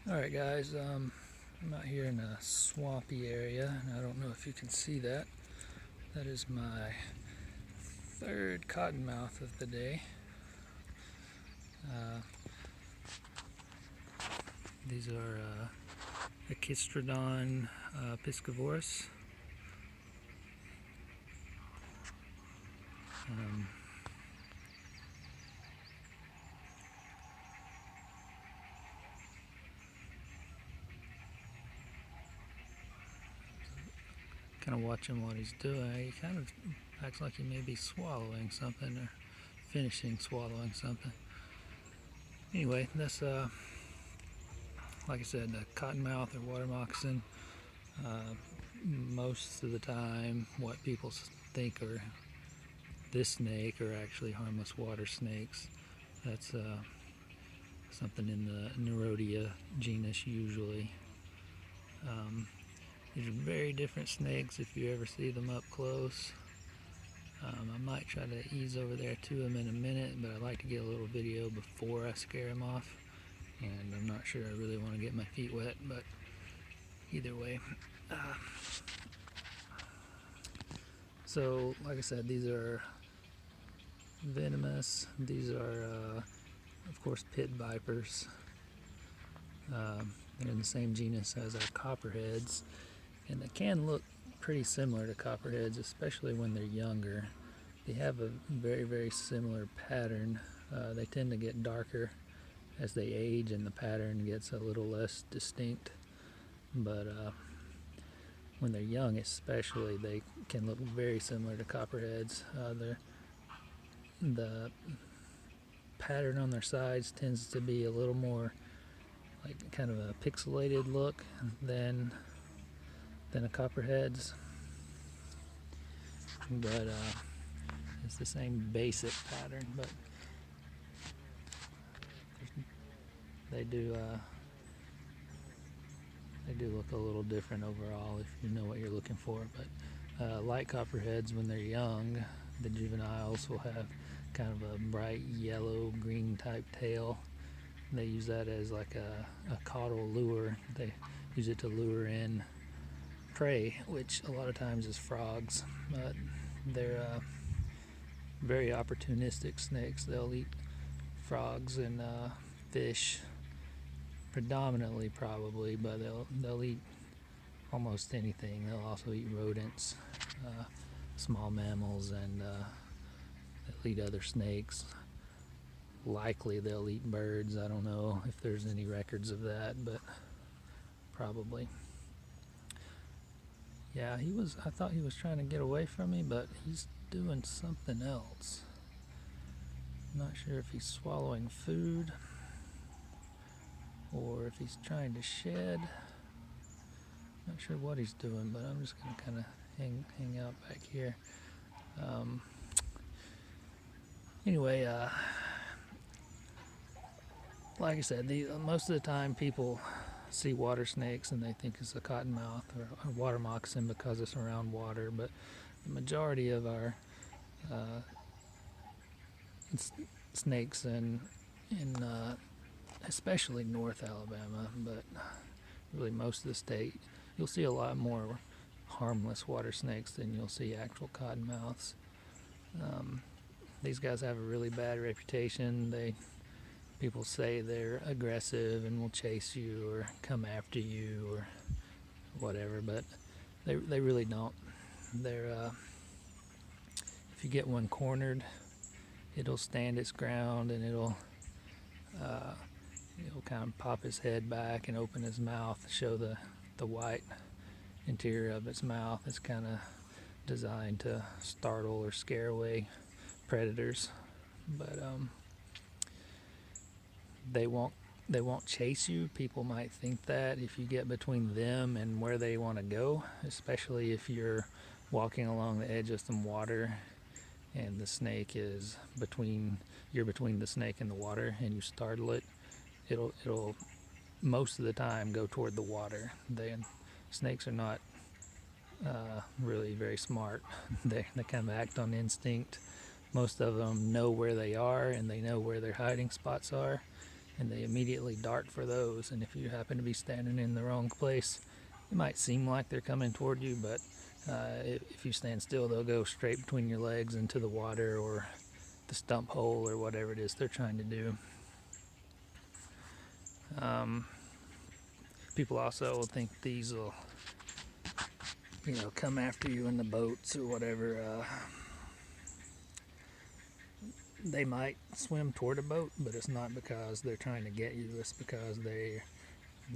Alright guys, I'm out here in a swampy area, and I don't know if you can see that. That is my third cottonmouth of the day. Uh, these are Echistrodon piscivorus. Um, kind of watching what he's doing. He kind of acts like he may be swallowing something or finishing swallowing something. Anyway, that's like I said, the cottonmouth or water moccasin. Most of the time, what people think are this snake are actually harmless water snakes. That's something in the Nerodia genus usually. These are very different snakes if you ever see them up close. I might try to ease over there to them in a minute, but I like to get a little video before I scare them off. And I'm not sure I really want to get my feet wet, but either way. So, like I said, these are venomous. These are, of course, pit vipers. They're in the same genus as our copperheads, and they can look pretty similar to copperheads, especially when they're younger. They have a very, very similar pattern. They tend to get darker as they age, and the pattern gets a little less distinct. But when they're young, especially, they can look very similar to copperheads. The pattern on their sides tends to be a little more like kind of a pixelated look than a copperhead's, but it's the same basic pattern, but they do look a little different overall if you know what you're looking for. But like copperheads, when they're young, the juveniles will have kind of a bright yellow green type tail. They use that as like a caudal lure. They use it to lure in prey, which a lot of times is frogs. But they're very opportunistic snakes. They'll eat frogs and fish predominantly, probably, but they'll eat almost anything. They'll also eat rodents, small mammals, and they'll eat other snakes. Likely they'll eat birds. I don't know if there's any records of that, but probably. Yeah, I thought he was trying to get away from me, but he's doing something else. I'm not sure if he's swallowing food or if he's trying to shed. Not sure what he's doing, but I'm just gonna kind of hang out back here. Anyway, like I said, most of the time people see water snakes and they think it's a cottonmouth or a water moccasin because it's around water, but the majority of our snakes in especially North Alabama, but really most of the state, you'll see a lot more harmless water snakes than you'll see actual cottonmouths. These guys have a really bad reputation. People say they're aggressive and will chase you or come after you or whatever, but they really don't. They're if you get one cornered, it'll stand its ground, and it'll kind of pop his head back and open his mouth, show the white interior of its mouth. It's kind of designed to startle or scare away predators, but they won't chase you. People might think that if you get between them and where they want to go, especially if you're walking along the edge of some water and the snake is you're between the snake and the water, and you startle it, it'll most of the time go toward the water. Snakes are not really very smart. They kind of act on instinct. Most of them know where they are, and they know where their hiding spots are, and they immediately dart for those. And if you happen to be standing in the wrong place, it might seem like they're coming toward you, but if you stand still, they'll go straight between your legs into the water or the stump hole or whatever it is they're trying to do. People also think these will, come after you in the boats or whatever. They might swim toward a boat, but it's not because they're trying to get you. It's because they're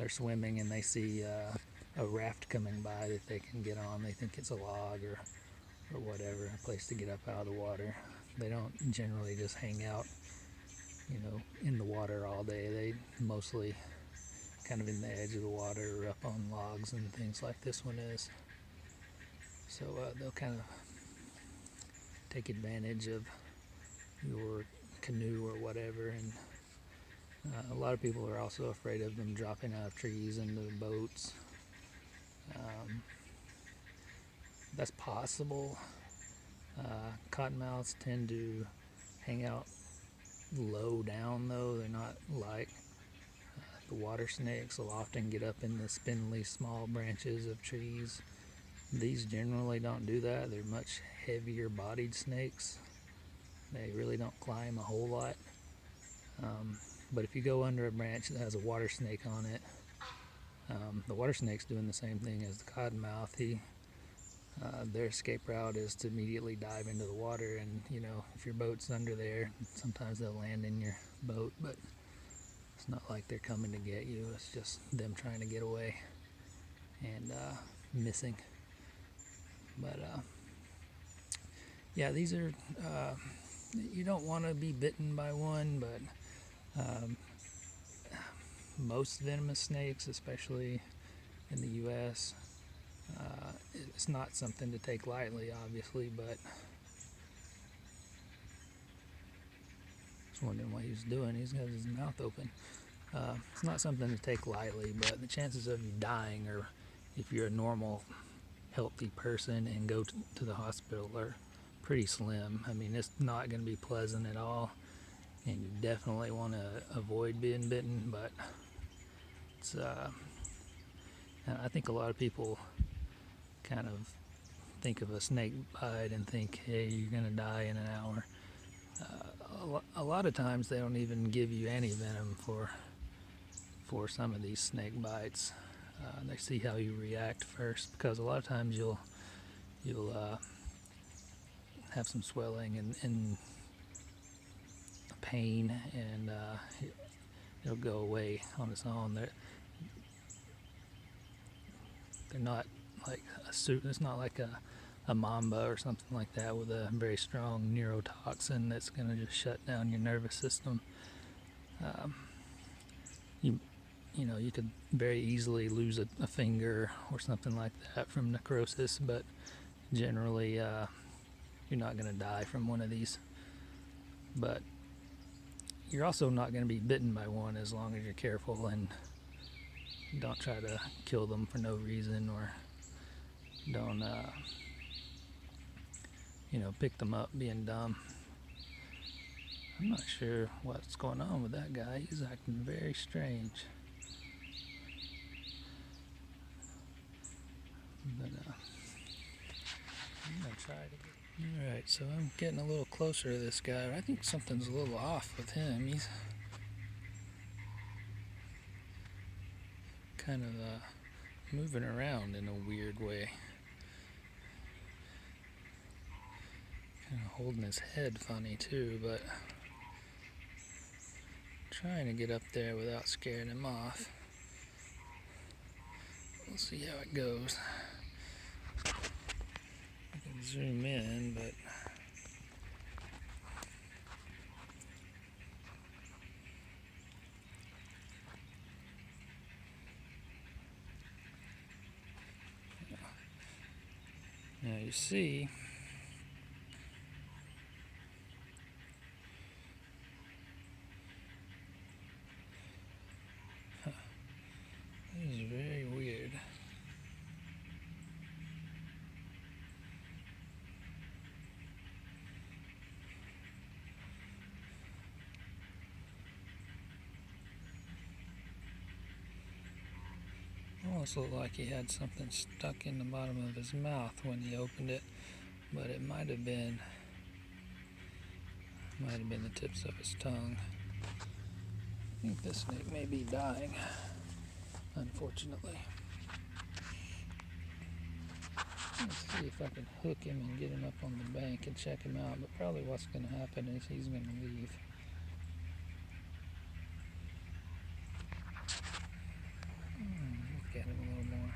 swimming and they see a raft coming by that they can get on. They think it's a log or whatever, a place to get up out of the water. They don't generally just hang out, in the water all day. They mostly kind of in the edge of the water or up on logs and things like this one is. So they'll kind of take advantage of your canoe or whatever, and a lot of people are also afraid of them dropping out of trees into boats. That's possible. Cottonmouths tend to hang out low down though. They're not like the water snakes will often get up in the spindly small branches of trees. These generally don't do that. They're much heavier bodied snakes. They really don't climb a whole lot. But if you go under a branch that has a water snake on it, the water snake's doing the same thing as the cottonmouth. Their escape route is to immediately dive into the water, and if your boat's under there, sometimes they'll land in your boat, but it's not like they're coming to get you. It's just them trying to get away and missing. But yeah, these are you don't want to be bitten by one, but most venomous snakes, especially in the US, it's not something to take lightly, obviously, but I was wondering what he was doing. He's got his mouth open. It's not something to take lightly, but the chances of you dying, or if you're a normal, healthy person and go to the hospital, are pretty slim. I mean, it's not going to be pleasant at all, and you definitely want to avoid being bitten, but it's I think a lot of people kind of think of a snake bite and think, hey, you're going to die in an hour. A lot of times they don't even give you any venom for some of these snake bites. They see how you react first, because a lot of times you'll have some swelling and pain, and it'll go away on its own. They're not like a suit. It's not like a mamba or something like that with a very strong neurotoxin that's going to just shut down your nervous system. You could very easily lose a finger or something like that from necrosis, but generally you're not going to die from one of these. But you're also not going to be bitten by one as long as you're careful and don't try to kill them for no reason, or don't pick them up being dumb. I'm not sure what's going on with that guy. He's acting very strange. But I'm gonna try to get... Alright, so I'm getting a little closer to this guy. I think something's a little off with him. He's kind of moving around in a weird way. Kind of holding his head funny too, but trying to get up there without scaring him off. We'll see how it goes. I can zoom in, but now you see this is very weird. almost looked like he had something stuck in the bottom of his mouth when he opened it, but it might have been the tips of his tongue. I think this snake may be dying, unfortunately. Let's see if I can hook him and get him up on the bank and check him out, but probably what's going to happen is he's going to leave. Look at him a little more.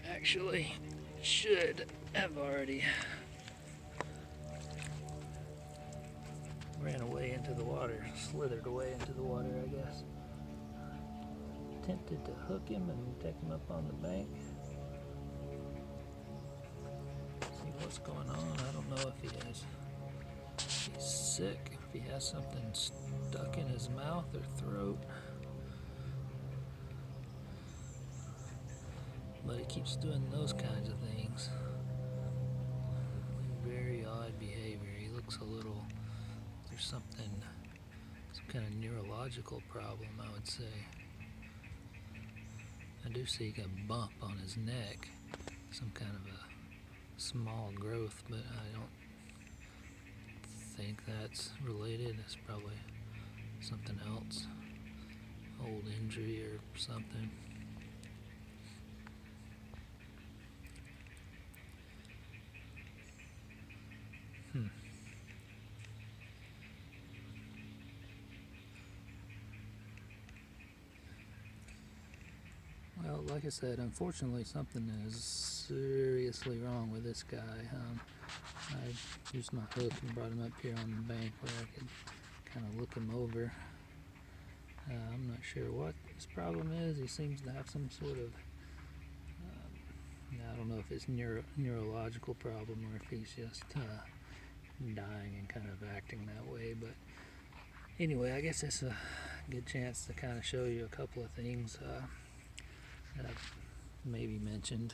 Actually should have already ran away into the water, slithered away into the water, I guess. Attempted to hook him and take him up on the bank. See what's going on. I don't know if he's sick, if he has something stuck in his mouth or throat. But he keeps doing those kinds of things. Very odd behavior. He looks a little, there's some kind of neurological problem, I would say. I do see a bump on his neck, some kind of a small growth, but I don't think that's related. It's probably something else, old injury or something. Well, like I said, unfortunately something is seriously wrong with this guy. I used my hook and brought him up here on the bank where I could kind of look him over. I'm not sure what his problem is. He seems to have some sort of, I don't know if it's neurological problem or if he's just dying and kind of acting that way. But anyway, I guess it's a good chance to kind of show you a couple of things that I've maybe mentioned.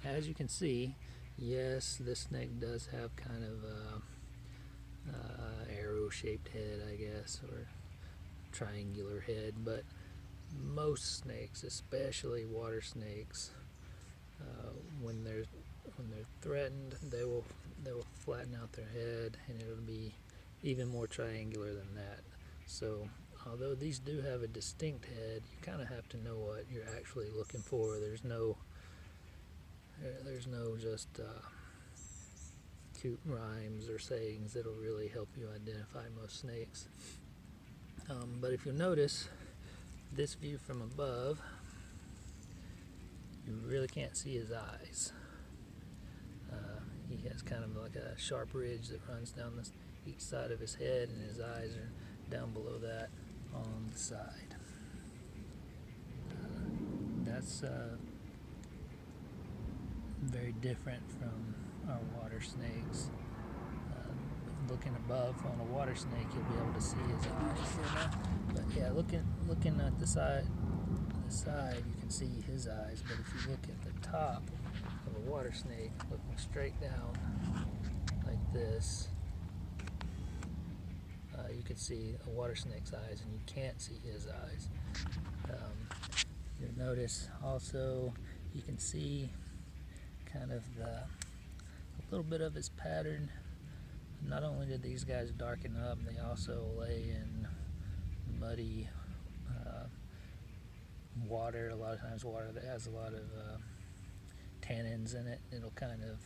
As you can see, yes, this snake does have kind of a arrow-shaped head, I guess, or triangular head, but most snakes, especially water snakes, when they're threatened, they will flatten out their head, and it'll be even more triangular than that. So although these do have a distinct head, you kind of have to know what you're actually looking for. There's no just cute rhymes or sayings that'll really help you identify most snakes. But if you notice this view from above, you really can't see his eyes. He has kind of like a sharp ridge that runs down each side of his head, and his eyes are down below that on the side. That's very different from our water snakes. Looking above on a water snake, you'll be able to see his eyes. But yeah, looking at the side, you can see his eyes. But if you look at the top of a water snake, looking straight down like this, you can see a water snake's eyes, and you can't see his eyes. You'll notice also you can see kind of a little bit of his pattern. Not only did these guys darken up, they also lay in muddy water. A lot of times water that has a lot of tannins in it. It'll kind of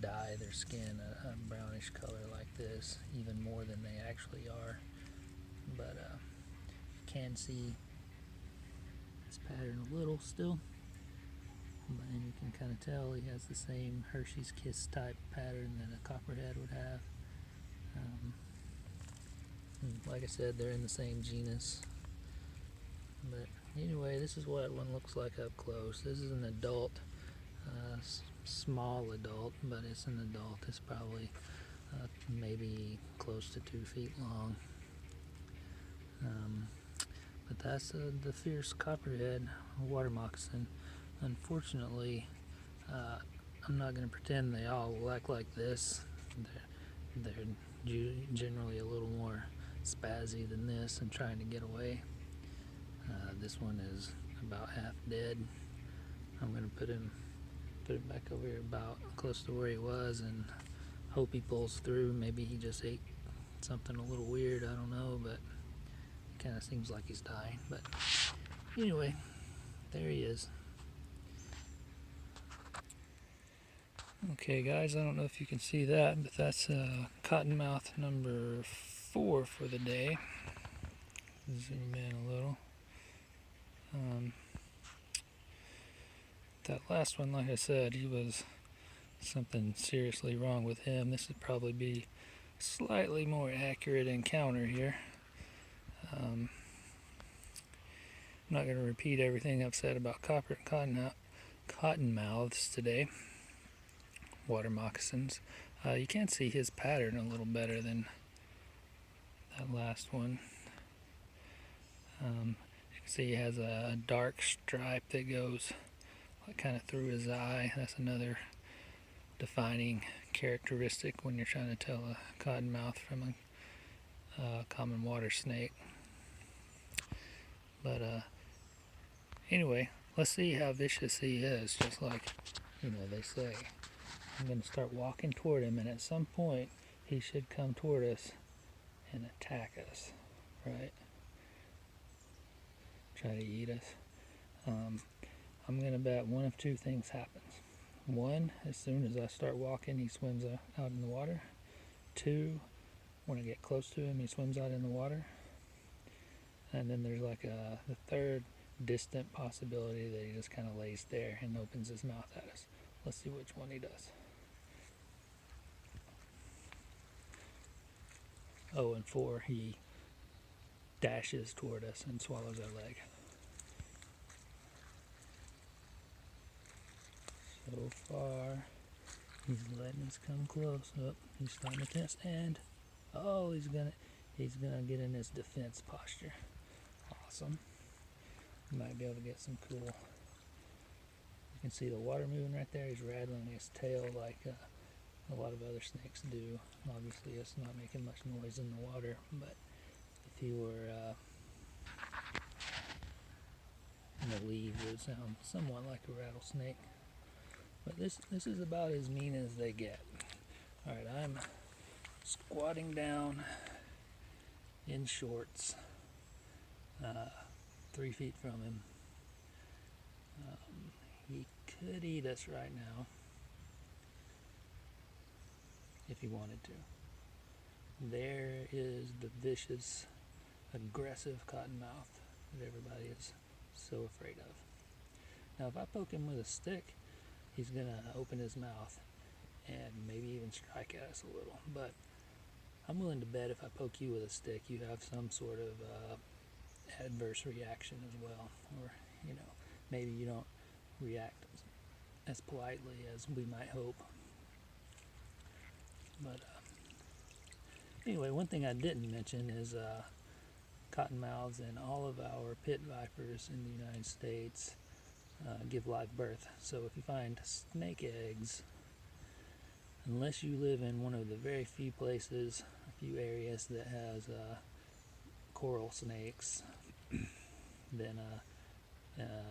dye their skin a brownish color like this, even more than they actually are. But you can see his pattern a little still. And you can kind of tell he has the same Hershey's Kiss type pattern that a copperhead would have. Like I said, they're in the same genus. But anyway, this is what one looks like up close. This is an adult, small adult, but it's an adult. It's probably maybe close to 2 feet long. But that's the fierce copperhead water moccasin. Unfortunately, I'm not going to pretend they all act like this. They're generally a little more spazzy than this and trying to get away. This one is about half dead. I'm going to put him back over here about close to where he was and hope he pulls through. Maybe he just ate something a little weird, I don't know, but it kind of seems like he's dying. But anyway, there he is. Okay guys, I don't know if you can see that, but that's cottonmouth number 4 for the day. Zoom in a little. That last one, like I said, he was something seriously wrong with him. This would probably be a slightly more accurate encounter here. I'm not going to repeat everything I've said about cottonmouths today. Water moccasins. You can see his pattern a little better than that last one. You can see he has a dark stripe that goes kind of through his eye. That's another defining characteristic when you're trying to tell a cottonmouth from a common water snake. But anyway, let's see how vicious he is. Just like they say. I'm going to start walking toward him, and at some point he should come toward us and attack us, right? Try to eat us. I'm going to bet one of two things happens. One, as soon as I start walking, he swims out in the water. Two, when I get close to him, he swims out in the water. And then there's like the third distant possibility that he just kind of lays there and opens his mouth at us. Let's see which one he does. Oh, and 4, he dashes toward us and swallows our leg. So far, he's letting us come close. Oh, he's starting to test, and oh, he's gonna get in his defense posture. Awesome. Might be able to get some cool. You can see the water moving right there. He's rattling his tail like a lot of other snakes do. Obviously, it's not making much noise in the water, but if he were in the leaves, it would sound somewhat like a rattlesnake. But this is about as mean as they get. All right, I'm squatting down in shorts, 3 feet from him. He could eat us right now if he wanted to. There is the vicious, aggressive cottonmouth that everybody is so afraid of. Now, if I poke him with a stick, he's gonna open his mouth and maybe even strike at us a little. But I'm willing to bet if I poke you with a stick, you have some sort of adverse reaction as well, or maybe you don't react as politely as we might hope. But anyway, one thing I didn't mention is cottonmouths and all of our pit vipers in the United States give live birth. So if you find snake eggs, unless you live in one of the very few places, a few areas that has coral snakes, then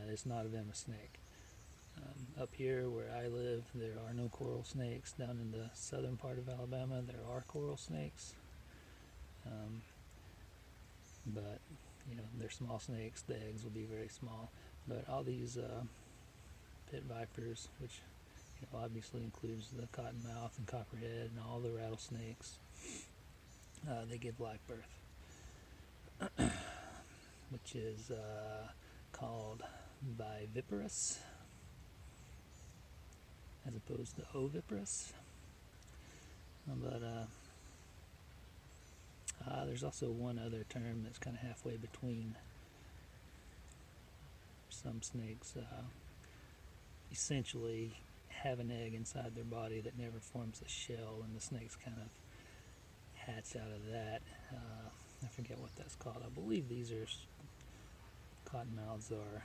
it's not a venomous snake. Up here where I live, there are no coral snakes. Down in the southern part of Alabama, there are coral snakes. But they're small snakes. The eggs will be very small. But all these pit vipers, which obviously includes the cottonmouth and copperhead and all the rattlesnakes, they give live birth, which is called viviparous as opposed to oviparous. But there's also one other term that's kind of halfway between. Some snakes essentially have an egg inside their body that never forms a shell, and the snakes kind of hatch out of that. I forget what that's called. I believe these are cottonmouths are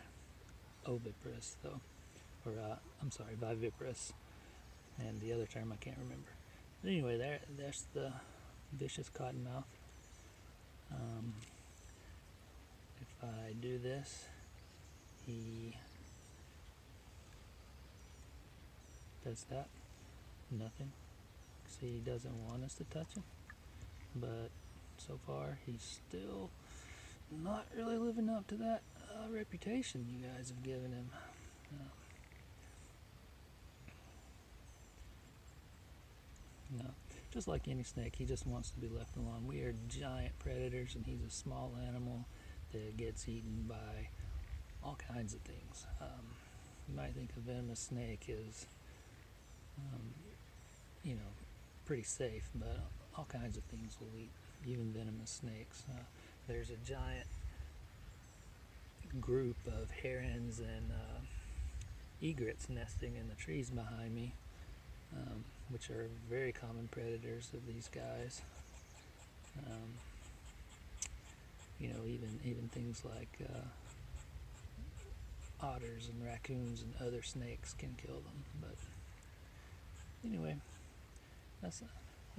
oviparous though, or I'm sorry, viviparous, and the other term I can't remember. But anyway, there's the vicious cottonmouth. If I do this, he does that. Nothing. See, he doesn't want us to touch him, but so far he's still not really living up to that reputation you guys have given him. No, just like any snake, he just wants to be left alone. We are giant predators, and he's a small animal that gets eaten by all kinds of things. You might think a venomous snake is, pretty safe, but all kinds of things will eat, even venomous snakes. There's a giant group of herons and egrets nesting in the trees behind me, which are very common predators of these guys. Even things like otters and raccoons and other snakes can kill them. But anyway, that's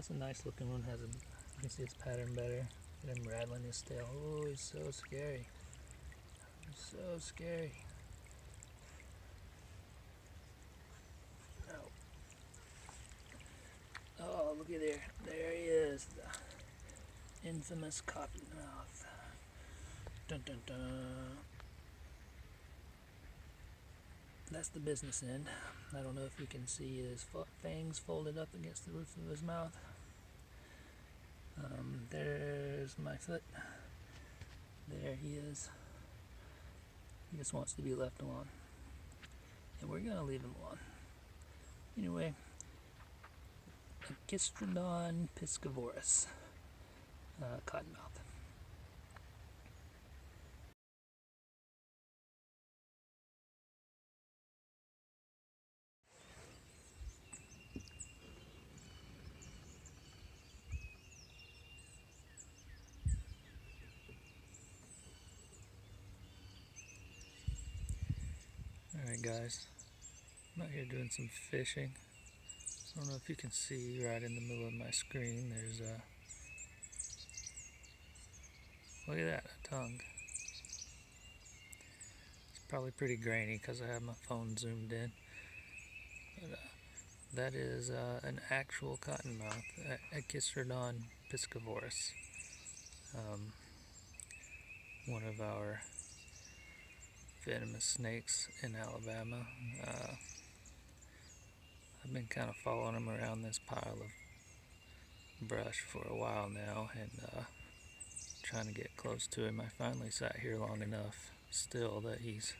a nice looking one. You can see its pattern better. Get him rattling his tail. Oh, he's so scary. He's so scary. Oh, looky there. There he is. The infamous cottonmouth. Dun dun dun. That's the business end. I don't know if you can see his fangs folded up against the roof of his mouth. There's my foot. There he is. He just wants to be left alone. And we're going to leave him alone. Anyway, Echistrodon piscivorus, cottonmouth. Alright guys, I'm out here doing some fishing. I don't know if you can see right in the middle of my screen, there's a, look at that, a tongue. It's probably pretty grainy because I have my phone zoomed in. But that is an actual cottonmouth, Echistrodon piscivorus. One of our venomous snakes in Alabama. I've been kind of following him around this pile of brush for a while now and trying to get close to him. I finally sat here long enough still that he's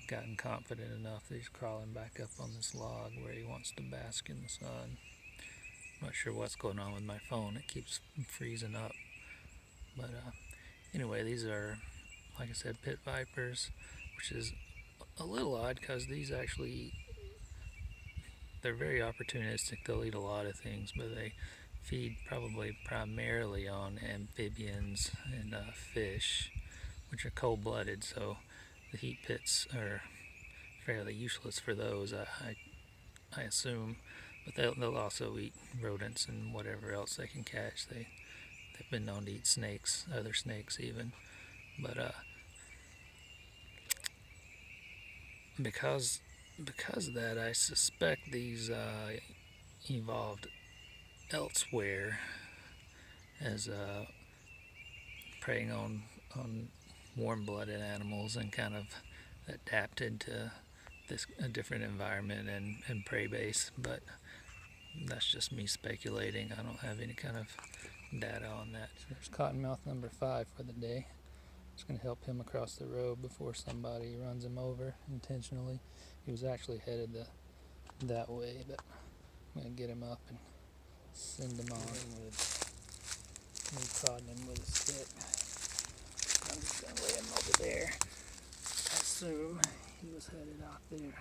gotten confident enough that he's crawling back up on this log where he wants to bask in the sun. I'm not sure what's going on with my phone. It keeps freezing up. But anyway, these are, like I said, pit vipers, which is a little odd because these actually, they're very opportunistic. They'll eat a lot of things, but they feed probably primarily on amphibians and fish, which are cold-blooded, so the heat pits are fairly useless for those, I assume. But they'll also eat rodents and whatever else they can catch. They've been known to eat snakes, other snakes even. But because of that, I suspect these evolved elsewhere as preying on warm-blooded animals and kind of adapted to a different environment and prey base. But that's just me speculating. I don't have any kind of data on that. So there's cottonmouth number 5 for the day. Just going to help him across the road before somebody runs him over intentionally. He was actually headed that way, but I'm going to get him up and send him on with me prodding him with a stick. I'm just going to lay him over there. I assume he was headed out there.